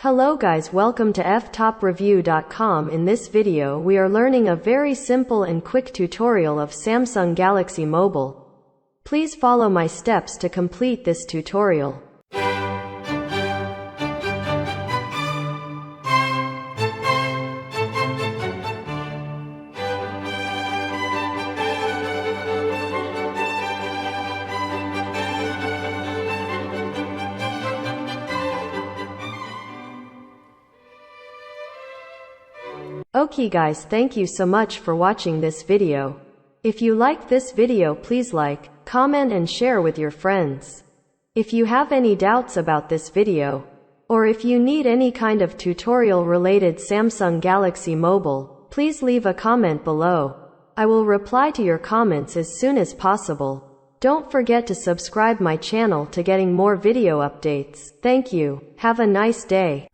Hello guys, welcome to Ftopreview.com. In this video we are learning a very simple and quick tutorial of Samsung Galaxy Mobile. Please follow my steps to complete this tutorial. Okay guys, thank you so much for watching this video. If you like this video, please like, comment and share with your friends. If you have any doubts about this video, or if you need any kind of tutorial related Samsung Galaxy Mobile, please leave a comment below. I will reply to your comments as soon as possible. Don't forget to subscribe my channel to getting more video updates. Thank you. Have a nice day.